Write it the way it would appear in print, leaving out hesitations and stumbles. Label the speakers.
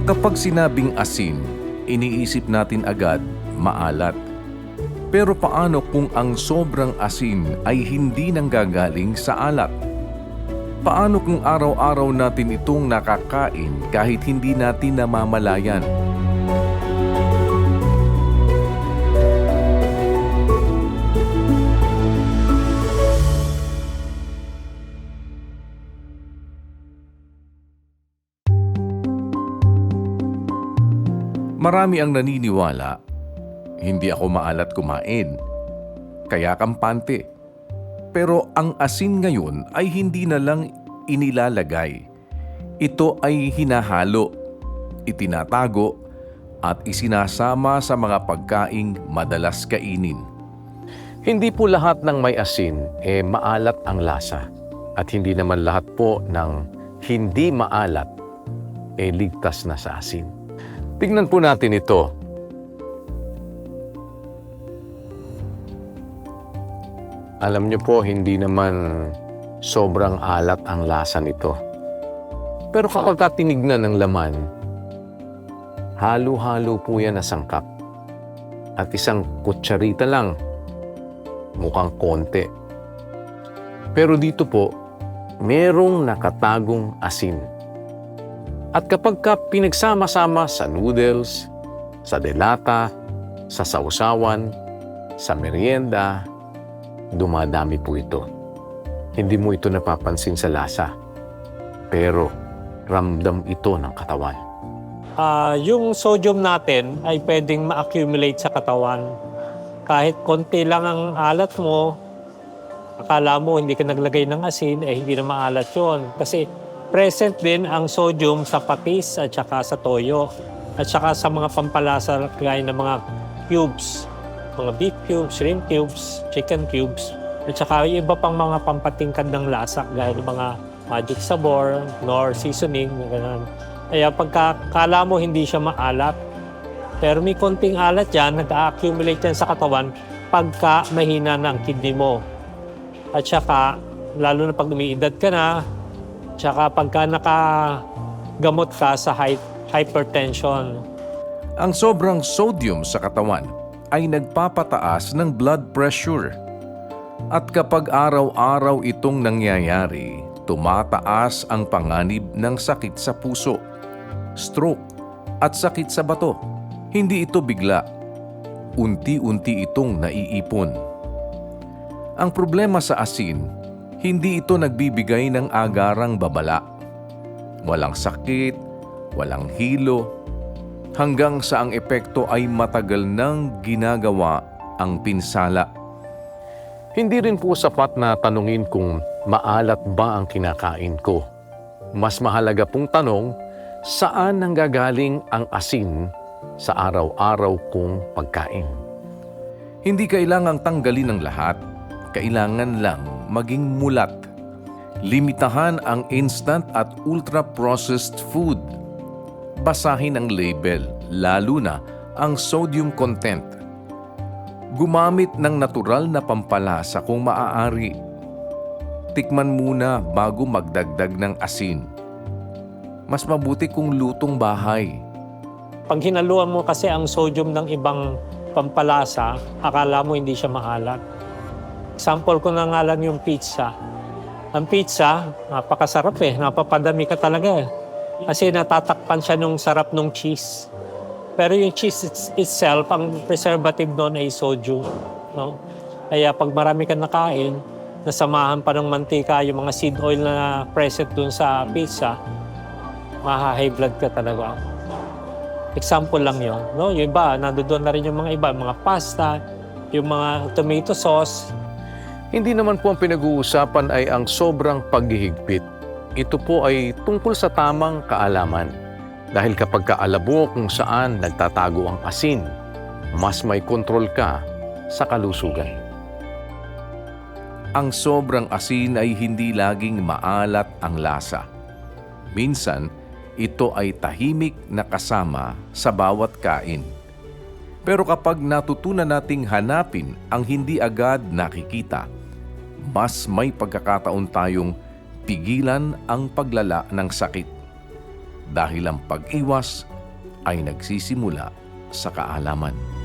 Speaker 1: Kapag sinabing asin, iniisip natin agad maalat. Pero paano kung ang sobrang asin ay hindi nanggagaling sa alat? Paano kung araw-araw natin itong nakakain kahit hindi natin namamalayan? Marami ang naniniwala, hindi ako maalat kumain, kaya kampante. Pero ang asin ngayon ay hindi na lang inilalagay. Ito ay hinahalo, itinatago, at isinasama sa mga pagkaing madalas kainin.
Speaker 2: Hindi po lahat ng may asin maalat ang lasa. At hindi naman lahat po ng hindi maalat ligtas na sa asin. Tingnan po natin ito. Alam niyo po, hindi naman sobrang alat ang lasa nito. Pero kapag tinignan ng laman, halo-halo po yan na sangkap. At isang kutsarita lang, mukhang konti. Pero dito po, merong nakatagong asin. At kapag pinagsama-sama sa noodles, sa delata, sa sausawan, sa merienda, dumadami po ito. Hindi mo ito napapansin sa lasa, pero ramdam ito ng katawan.
Speaker 3: Yung sodium natin ay pwedeng ma-accumulate sa katawan. Kahit konti lang ang alat mo, akala mo hindi ka naglagay ng asin, hindi na maalat yun. Kasi present din ang sodium sa patis at saka sa toyo. At saka sa mga pampalasa gaya ng mga cubes. Mga beef cubes, shrimp cubes, chicken cubes. At saka yung iba pang mga pampatingkad ng lasa gaya ng mga magic sabor, nor seasoning, gano'n. Kaya pagkakala mo hindi siya maalat, pero may konting alat yan, nag-accumulate yan sa katawan pagka mahina na ang kidney mo. At saka, lalo na pag umiidad ka na, tsaka pagka nakagamot ka sa hypertension.
Speaker 1: Ang sobrang sodium sa katawan ay nagpapataas ng blood pressure. At kapag araw-araw itong nangyayari, tumataas ang panganib ng sakit sa puso, stroke, at sakit sa bato. Hindi ito bigla. Unti-unti itong naiipon. Ang problema sa asin, hindi ito nagbibigay ng agarang babala. Walang sakit, walang hilo, hanggang sa ang epekto ay matagal nang ginagawa ang pinsala.
Speaker 2: Hindi rin po sapat na tanungin kung maalat ba ang kinakain ko. Mas mahalaga pong tanong, saan nanggagaling ang asin sa araw-araw kong pagkain?
Speaker 1: Hindi kailangang tanggalin ang lahat. Kailangan lang maging mulat. Limitahan ang instant at ultra-processed food. Basahin ang label, lalo na ang sodium content. Gumamit ng natural na pampalasa kung maaari. Tikman muna bago magdagdag ng asin. Mas mabuti kung lutong bahay.
Speaker 3: Pag hinaluan mo kasi ang sodium ng ibang pampalasa, akala mo hindi siya maalat. Example ko na nga lang yung pizza. Ang pizza, napakasarap napapadami ka talaga kasi natatakpan siya nung sarap ng cheese. Pero yung cheese itself, ang preservative doon ay sodium. No? Kaya pag marami kang nakain, nasamahan pa ng mantika, yung mga seed oil na present doon sa pizza, maha-high blood ka talaga. Example lang yun. No? Yung iba, nandoon na rin yung mga iba, mga pasta, yung mga tomato sauce.
Speaker 2: Hindi naman po ang pinag-uusapan ay ang sobrang paghihigpit. Ito po ay tungkol sa tamang kaalaman. Dahil kapag kaalabo kung saan nagtatago ang asin, mas may kontrol ka sa kalusugan.
Speaker 1: Ang sobrang asin ay hindi laging maalat ang lasa. Minsan, ito ay tahimik na kasama sa bawat kain. Pero kapag natutunan nating hanapin ang hindi agad nakikita, mas may pagkakataon tayong pigilan ang paglala ng sakit. Dahil ang pag-iwas ay nagsisimula sa kaalaman.